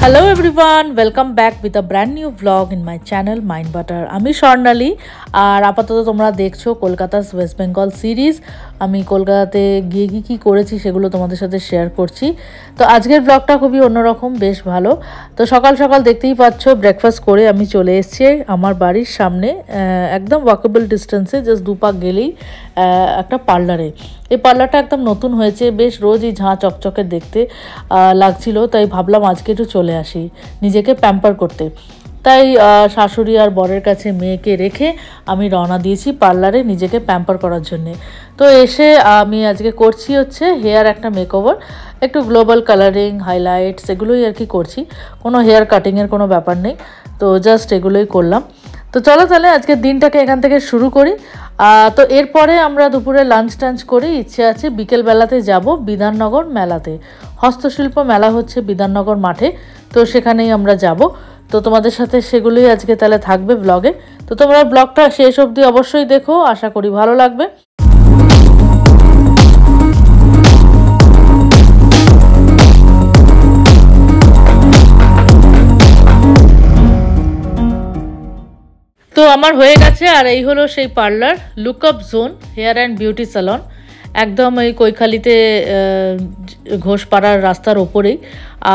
Hello everyone, welcome back with a brand new vlog in my channel Mind Butter. আমি স্বর্ণালী আর আপাতত তোমরা দেখছো Kolkata West Bengal series. আমি কলকাতাতে গিয়ে কি করেছি সেগুলো তোমাদের সাথে শেয়ার করছি। তো আজকের ব্লগটা খুবই অন্যরকম, বেশ ভালো। তো সকাল সকাল দেখতেই পাচ্ছ ব্রেকফাস্ট করে আমি চলে এসেছি আমার বাড়ির সামনে, একদম ওয়াকেবল ডিস্টেন্সে, জাস্ট দুপা গেলেই একটা পার্লারে। এই পার্লারটা একদম নতুন হয়েছে, বেশ রোজই ঝাঁ চকচকে দেখতে লাগছিল, তাই ভাবলাম আজকে একটু চলে আসি নিজেকে প্যাম্পার করতে। তাই শাশুড়ি আর বরের কাছে মেয়েকে রেখে আমি রওনা দিয়েছি পার্লারে নিজেকে প্যাম্পার করার জন্যে। তো এসে আমি আজকে করছি হচ্ছে হেয়ার একটা মেকওভার, একটু গ্লোবাল কালারিং, হাইলাইটস এগুলোই আর কি করছি, কোনো হেয়ার কাটিংয়ের কোনো ব্যাপার নেই। তো জাস্ট এগুলোই করলাম। তো চলো তাহলে আজকের দিনটাকে এখান থেকে শুরু করি। তো এরপরে আমরা দুপুরে লাঞ্চ টাঞ্চ করে ইচ্ছে আছে বিকেলবেলাতে যাব বিধাননগর মেলাতে। হস্তশিল্প মেলা হচ্ছে বিধাননগর মাঠে, তো সেখানেই আমরা যাব। তো তোমাদের সাথে সেগুলোই আজকে তাহলে থাকবে ব্লগে। তো তোমরা ব্লগটা শেষ অবধি অবশ্যই দেখো, আশা করি ভালো লাগবে। তো আমার হয়ে গেছে, আর এই হলো সেই parlour look up zone hair and beauty salon, একদম এই কৈখালিতে ঘোষপাড়ার রাস্তার ওপরেই।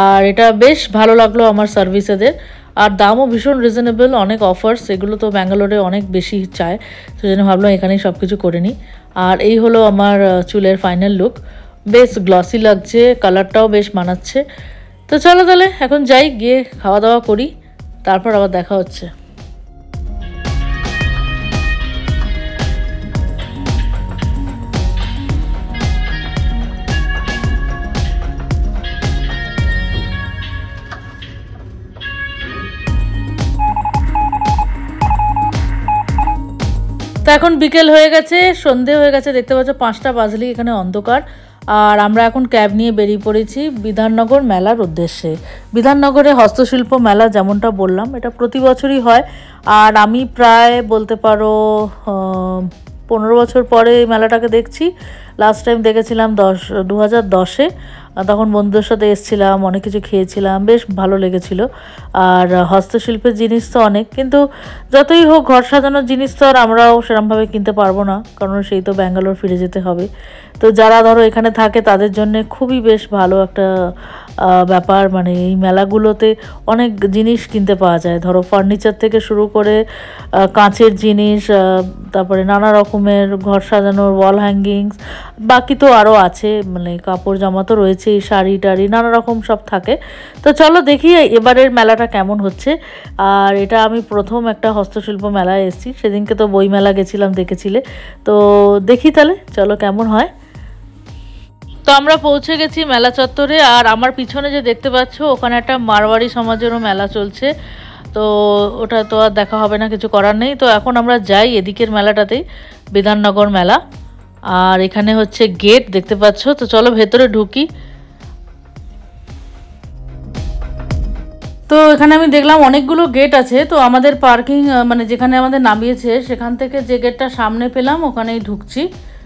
আর এটা বেশ ভালো লাগলো আমার সার্ভিস এদের, আর দামও ভীষণ রিজনেবল, অনেক অফার্স, এগুলো তো ব্যাঙ্গালোরে অনেক বেশি চায়, সেই জন্য ভাবলাম এখানেই সব কিছু করে নিই। আর এই হলো আমার চুলের ফাইনাল লুক, বেশ গ্লসি লাগছে, কালারটাও বেশ মানাচ্ছে। তো চলো তাহলে এখন যাই, গিয়ে খাওয়া দাওয়া করি, তারপর আবার দেখা হচ্ছে। তো এখন বিকেল হয়ে গেছে, সন্ধে হয়ে গেছে, দেখতে পাচ্ছ 5টা বাজলেই এখানে অন্ধকার। আর আমরা এখন ক্যাব নিয়ে বেরিয়ে পড়েছি বিধাননগর মেলার উদ্দেশ্যে। বিধাননগরে হস্তশিল্প মেলা যেমনটা বললাম, এটা প্রতি বছরই হয়। আর আমি প্রায় বলতে পারো 15 বছর পরে এই মেলাটাকে দেখছি। লাস্ট টাইম দেখেছিলাম 2010-এ, তখন বন্ধুদের সাথে এসেছিলাম, অনেক কিছু খেয়েছিলাম, বেশ ভালো লেগেছিল। আর হস্তশিল্পের জিনিস তো অনেক, কিন্তু যতই হোক ঘর সাজানোর জিনিস তো আর আমরাও সেরকমভাবে কিনতে পারবো না, কারণ সেই তো ব্যাঙ্গালোর ফিরে যেতে হবে। তো যারা ধরো এখানে থাকে তাদের জন্য খুবই বেশ ভালো একটা ব্যাপার, মানে এই মেলাগুলোতে অনেক জিনিস কিনতে পাওয়া যায়, ধরো ফার্নিচার থেকে শুরু করে কাঁচের জিনিস, তারপরে নানা রকমের ঘর সাজানোর ওয়াল হ্যাঙ্গিংস, বাকি তো আরও আছে, মানে কাপড় জামা তো রয়েছেই, শাড়ি টাড়ি নানা রকম সব থাকে। তো চলো দেখি এবারের মেলাটা কেমন হচ্ছে। আর এটা আমি প্রথম একটা হস্তশিল্প মেলায় এসেছি, সেদিনকে তো বই মেলা গেছিলাম, দেখেছিলে। তো দেখি তাহলে চলো কেমন হয়। তো আমরা পৌঁছে গেছি মেলা চত্বরে, আর আমার পিছনে যে দেখতে পাচ্ছ ওখানে একটা মারওয়াড়ি সমাজেরও মেলা চলছে। তো ওটা তো আর দেখা হবে না, কিছু করার নেই। তো এখন আমরা যাই এদিকের মেলাটাতেই, বিধাননগর মেলা। আর এখানে হচ্ছে গেট দেখতে পাচ্ছ, তো চলো ভেতরে ঢুকি। তো এখানে আমি দেখলাম অনেকগুলো গেট আছে, তো আমাদের পার্কিং মানে যেখানে আমাদের নামিয়েছে সেখান থেকে যে গেটটা সামনে পেলাম ওখানেই ঢুকছি।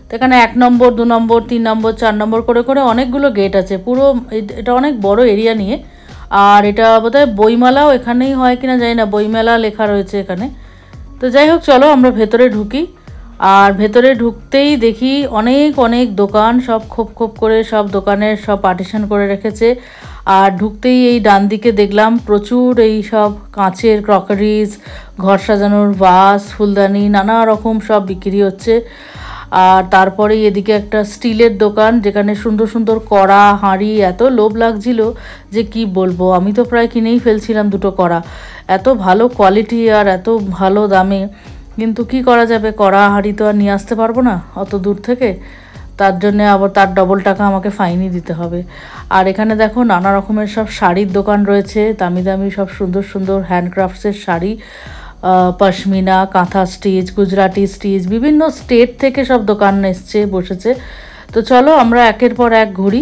তো এখানে 1 নম্বর, 2 নম্বর, 3 নম্বর, 4 নম্বর করে করে অনেকগুলো গেট আছে, পুরো এটা অনেক বড় এরিয়া নিয়ে। আর এটা বোধহয় বইমেলাও এখানেই হয় কিনা জানি না, বইমেলা লেখা রয়েছে এখানে। তো যাই হোক চলো আমরা ভেতরে ঢুকি। আর ভেতরে ঢুকতেই দেখি অনেক অনেক দোকান, সব খোপ খোপ করে সব দোকানের সব পার্টিশন করে রেখেছে। আর ঢুকতেই এই ডান দিকে দেখলাম প্রচুর এই সব কাঁচের ক্রকারিজ, ঘর সাজানোর ভাস, ফুলদানি, নানা রকম সব বিক্রি হচ্ছে। আর তারপরে এদিকে একটা স্টিলের দোকান, যেখানে সুন্দর সুন্দর কড়া, হাঁড়ি, এত লোভ লাগছিল যে কি বলবো, আমি তো প্রায় কিনেই ফেলছিলাম 2টো কড়া, এত ভালো কোয়ালিটি আর এত ভালো দামে। কিন্তু কি করা যাবে, কড়া হাঁড়ি তো আর নিয়ে আসতে পারবো না অত দূর থেকে, তার জন্য আবার তার ডবল টাকা আমাকে ফাইনই দিতে হবে। আর এখানে দেখো নানা রকমের সব শাড়ির দোকান রয়েছে, দামি দামি সব সুন্দর সুন্দর হ্যান্ডক্রাফটসের শাড়ি, পশমিনা, কাঁথা স্টিচ, গুজরাটি স্টিচ, বিভিন্ন স্টেট থেকে সব দোকান এসছে, বসেছে। তো চলো আমরা একের পর এক ঘুরি,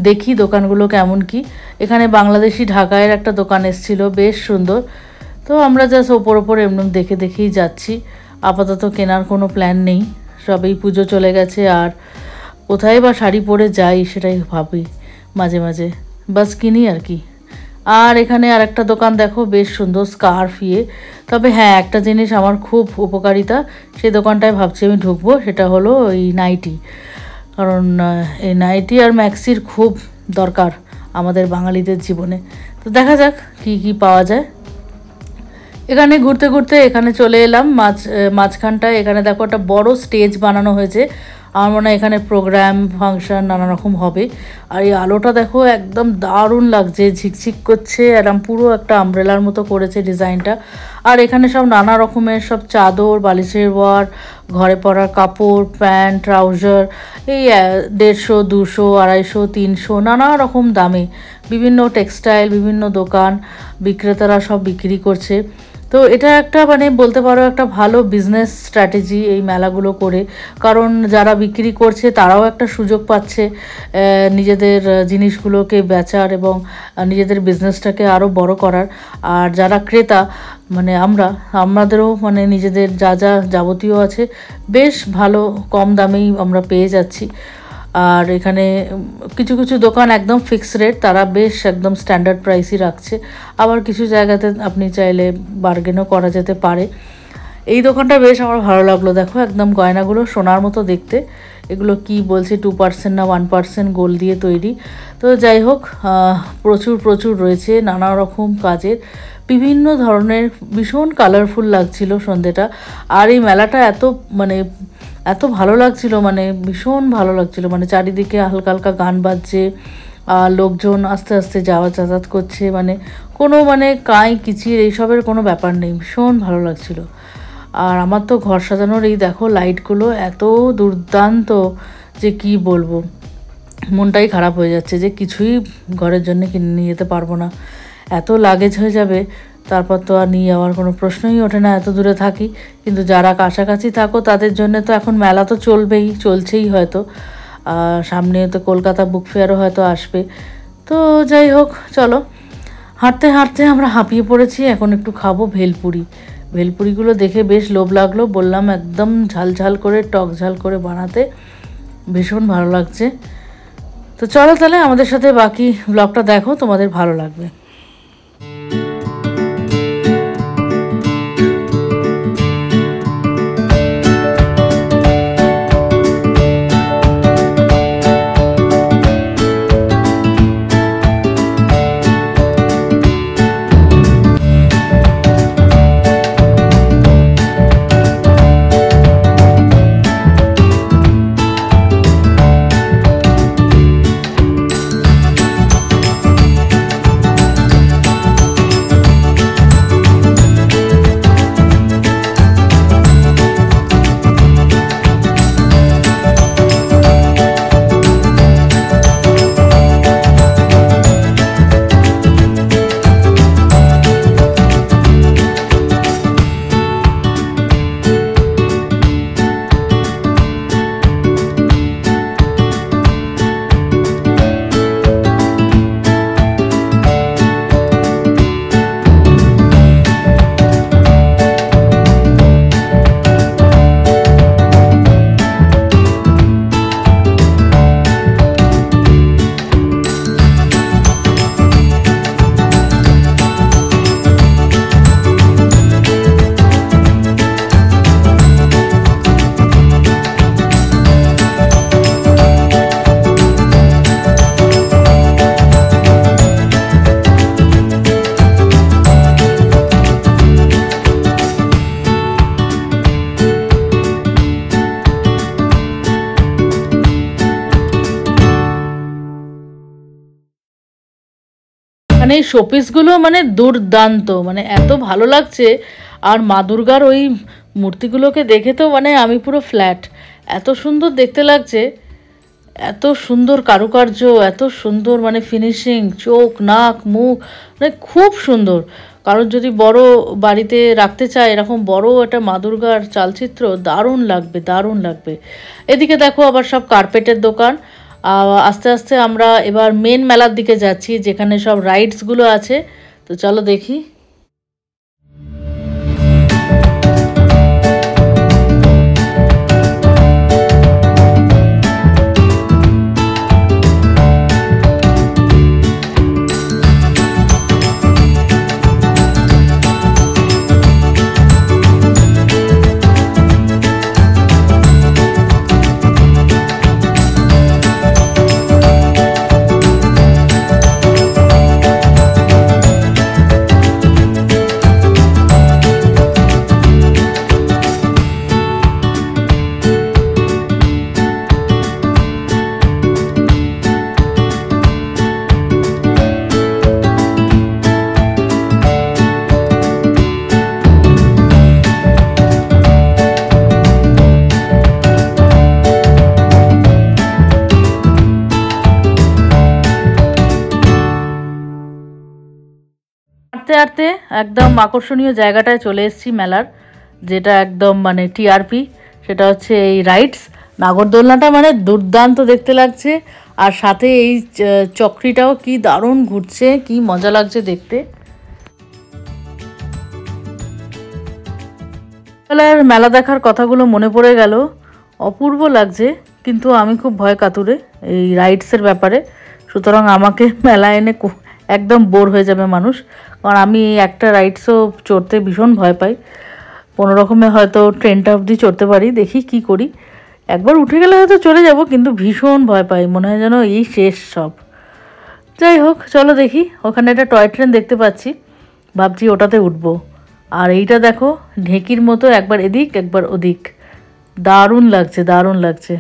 দেখি দোকানগুলো কেমন কি। এখানে বাংলাদেশি ঢাকায়ের একটা দোকান এসেছিলো, বেশ সুন্দর। তো আমরা জাস্ট ওপর এমনি দেখে দেখেই যাচ্ছি, আপাতত কেনার কোনো প্ল্যান নেই, সবেই পুজো চলে গেছে। আর কোথায় বা শাড়ি পরে যাই সেটাই ভাবি মাঝে মাঝে, বাস কিনি আর কি। আর এখানে আরেকটা দোকান দেখো, বেশ সুন্দর স্কার্ফ ইয়ে। তবে হ্যাঁ, একটা জিনিস আমার খুব উপকারিতা, সেই দোকানটায় ভাবছি আমি ঢুকবো, সেটা হলো এই নাইটি। কারণ এই নাইটি আর ম্যাক্সির খুব দরকার আমাদের বাঙালিদের জীবনে। তো দেখা যাক কি কি পাওয়া যায়। এখানে ঘুরতে ঘুরতে এখানে চলে এলাম মাঝখানটায়। এখানে দেখো একটা বড় স্টেজ বানানো হয়েছে, আমার মনে হয় এখানে প্রোগ্রাম ফাংশন নানা রকম হবে। আর এই আলোটা দেখো একদম দারুণ লাগছে, ঝিকঝিক করছে, একদম পুরো একটা আমব্রেলার মতো করেছে ডিজাইনটা। আর এখানে সব নানা রকমের সব চাদর, বালিশের ওয়ার, ঘরে পরার কাপড়, প্যান্ট, ট্রাউজার, এই 150, 200, 250, 300 নানা রকম দামে বিভিন্ন টেক্সটাইল, বিভিন্ন দোকান বিক্রেতারা সব বিক্রি করছে। তো এটা একটা মানে বলতে পারো একটা ভালো বিজনেস স্ট্র্যাটেজি এই মেলাগুলো করে। কারণ যারা বিক্রি করছে তারাও একটা সুযোগ পাচ্ছে নিজেদের জিনিসগুলোকে বেচার এবং নিজেদের বিজনেসটাকে আরও বড় করার। আর যারা ক্রেতা মানে আমাদেরও মানে নিজেদের যা যা যাবতীয় আছে বেশ ভালো কম দামেই আমরা পেয়ে যাচ্ছি। আর এখানে কিছু কিছু দোকান একদম ফিক্স রেট, তারা বেশ একদম স্ট্যান্ডার্ড প্রাইসই রাখছে। আবার কিছু জায়গাতে আপনি চাইলে বার্গেনও করা যেতে পারে। এই দোকানটা বেশ আমার ভালো লাগলো, দেখো একদম গয়নাগুলো সোনার মতো দেখতে। এগুলো কি বলছে 2% না 1% গোল্ড দিয়ে তৈরি। তো যাই হোক, প্রচুর প্রচুর রয়েছে নানা রকম কাজের, বিভিন্ন ধরনের, ভীষণ কালারফুল লাগছিল সন্ধ্যেটা। আর এই মেলাটা এত ভালো লাগছিল, মানে ভীষণ ভালো লাগছিল, মানে চারিদিকে হালকা হালকা গান বাজছে, লোকজন আস্তে আস্তে যাতায়াত করছে, মানে কোনো কাঁই কিচির এইসবের কোনো ব্যাপার নেই, ভীষণ ভালো লাগছিল। আর আমার তো ঘর সাজানোর এই দেখো লাইটগুলো এত দুর্দান্ত যে কি বলবো, মনটাই খারাপ হয়ে যাচ্ছে যে কিছুই ঘরের জন্য কিনে নিয়ে যেতে পারবো না, এত লাগেজ হয়ে যাবে। তারপর তো আর নিয়ে যাওয়ার কোনো প্রশ্নই ওঠে না, এত দূরে থাকি। কিন্তু যারা কাছাকাছি থাকো তাদের জন্য তো এখন মেলা তো চলছেই হয়তো। সামনে তো কলকাতা বুক ফেয়ারও হয়তো আসবে। তো যাই হোক, চলো হাঁটতে হাঁটতে আমরা হাঁপিয়ে পড়েছি, এখন একটু খাবো ভেলপুরি। ভেলপুরিগুলো দেখে বেশ লোভ লাগলো, বললাম একদম ঝাল ঝাল করে, টক ঝাল করে বানাতে, ভীষণ ভালো লাগছে। তো চলো তাহলে আমাদের সাথে বাকি ব্লগটা দেখো, তোমাদের ভালো লাগবে। মানে এই শোপিসগুলো মানে দুর্দান্ত, মানে এত ভালো লাগছে। আর মা দুর্গার ওই মূর্তিগুলোকে দেখে তো মানে আমি পুরো ফ্ল্যাট, এত সুন্দর দেখতে লাগছে, এত সুন্দর কারুকার্য, এত সুন্দর মানে ফিনিশিং, চোখ নাক মুখ মানে খুব সুন্দর। কারণ যদি বড় বাড়িতে রাখতে চায় এরকম বড় একটা মা দুর্গার চালচিত্র, দারুণ লাগবে দারুণ লাগবে। এদিকে দেখো আবার সব কার্পেটের দোকান। আস্তে আস্তে আমরা এবার মেন মেলার দিকে যাচ্ছি, যেখানে সব রাইডসগুলো আছে। তো চলো দেখি। হাঁটতে একদম আকর্ষণীয় জায়গাটায় চলে এসেছি মেলার, যেটা একদম মানে টিআরপি, সেটা হচ্ছে এই রাইডস। নাগরদোলনাটা মানে দুর্দান্ত দেখতে লাগছে, আর সাথে এই চক্রিটাও কি দারুণ ঘুরছে, কি মজা লাগছে দেখতে। মেলা দেখার কথাগুলো মনে পড়ে গেল, অপূর্ব লাগছে, কিন্তু আমি খুব ভয় কাতুরে এই রাইডসের ব্যাপারে, সুতরাং আমাকে মেলা এনে একদম বোর হয়ে যাবে মানুষ, কারণ আমি একটা রাইডসও চড়তে ভীষণ ভয় পাই। কোনো রকমে হয়তো ট্রেনটা অবধি চড়তে পারি, দেখি কি করি, একবার উঠে গেলে হয়তো চলে যাব, কিন্তু ভীষণ ভয় পাই, মনে হয় যেন এই শেষ সব। যাই হোক, চলো দেখি, ওখানে একটা টয় ট্রেন দেখতে পাচ্ছি, ভাবছি ওটাতে উঠবো। আর এইটা দেখো, ঢেকির মতো একবার এদিক একবার ওদিক, দারুণ লাগছে, দারুণ লাগছে।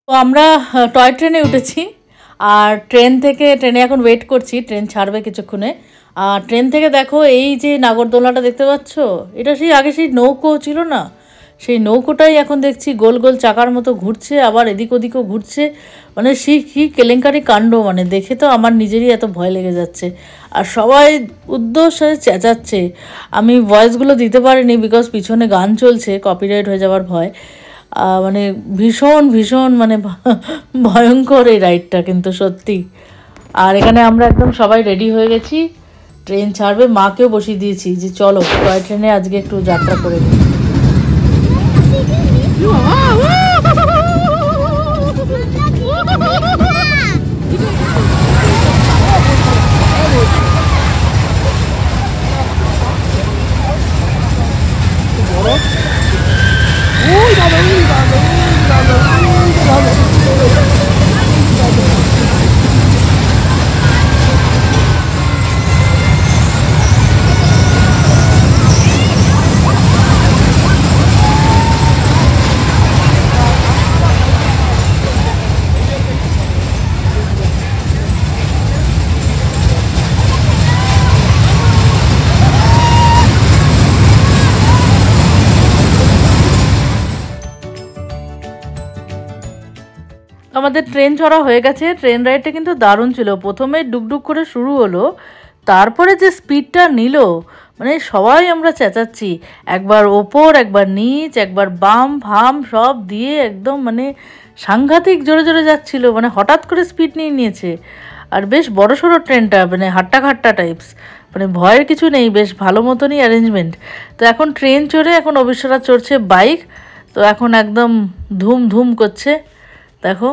তো আমরা টয় ট্রেনে উঠেছি, আর ট্রেনে এখন ওয়েট করছি, ট্রেন ছাড়বে কিছুক্ষণে। আর ট্রেন থেকে দেখো এই যে নাগরদোলনাটা দেখতে পাচ্ছ, এটা সেই আগে সেই নৌকো ছিল না, সেই নৌকোটাই এখন দেখছি গোল গোল চাকার মতো ঘুরছে, আবার এদিক ওদিকও ঘুরছে, মানে সেই কী কেলেঙ্কারি কাণ্ড, মানে দেখে তো আমার নিজেরই এত ভয় লেগে যাচ্ছে। আর সবাই উদ্দেশ্যে চেঁচাচ্ছে, আমি ভয়েসগুলো দিতে পারিনি বিকজ পিছনে গান চলছে, কপিরাইট হয়ে যাওয়ার ভয়। মানে ভীষণ ভীষণ মানে ভয়ঙ্কর এই রাইডটা কিন্তু সত্যি। আর এখানে আমরা একদম সবাই রেডি হয়ে গেছি, ট্রেন ছাড়বে, মাকেও বসিয়ে দিয়েছি যে চলো টয় ট্রেনে আজকে একটু যাত্রা করে নিই। আমাদের ট্রেন চড়া হয়ে গেছে, ট্রেন রাইডটা কিন্তু দারুণ ছিল। প্রথমে ডুকডুক করে শুরু হলো, তারপরে যে স্পিডটা নিল, মানে সবাই আমরা চেঁচাচ্ছি, একবার ওপর একবার নিচ একবার বাম ভাম সব দিয়ে একদম মানে সাংঘাতিক জোরে জোরে যাচ্ছিল, মানে হঠাৎ করে স্পিড নিয়ে নিয়েছে। আর বেশ বড় সড়ো ট্রেনটা, মানে হাট্টা খাট্টা টাইপস, মানে ভয়ের কিছু নেই, বেশ ভালো মতনই অ্যারেঞ্জমেন্ট। তো এখন ট্রেন চড়ে এখন অবিশ্বরা চড়ছে বাইক, তো এখন একদম ধুম ধুম করছে দেখো।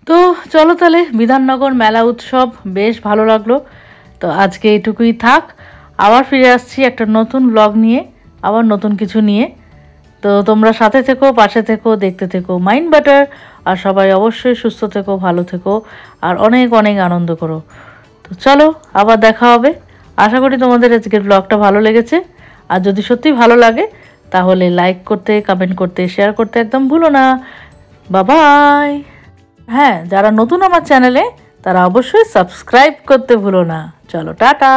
তো চলো তাহলে, বিধাননগর মেলা উৎসব বেশ ভালো লাগলো, তো আজকে এইটুকুই থাক। আবার ফিরে আসছি একটা নতুন ব্লগ নিয়ে, আবার নতুন কিছু নিয়ে। তো তোমরা সাথে থেকো, পাশে থেকো, দেখতে থেকো মাইন্ড বাটার। আর সবাই অবশ্যই সুস্থ থেকো, ভালো থেকো, আর অনেক অনেক আনন্দ করো। তো চলো, আবার দেখা হবে। আশা করি তোমাদের আজকের ব্লগটা ভালো লেগেছে, আর যদি সত্যি ভালো লাগে তাহলে লাইক করতে, কমেন্ট করতে, শেয়ার করতে একদম ভুলো না। বাই। হ্যাঁ, যারা নতুন আমার চ্যানেলে তারা অবশ্যই সাবস্ক্রাইব করতে ভুলো না। চলো, টাটা।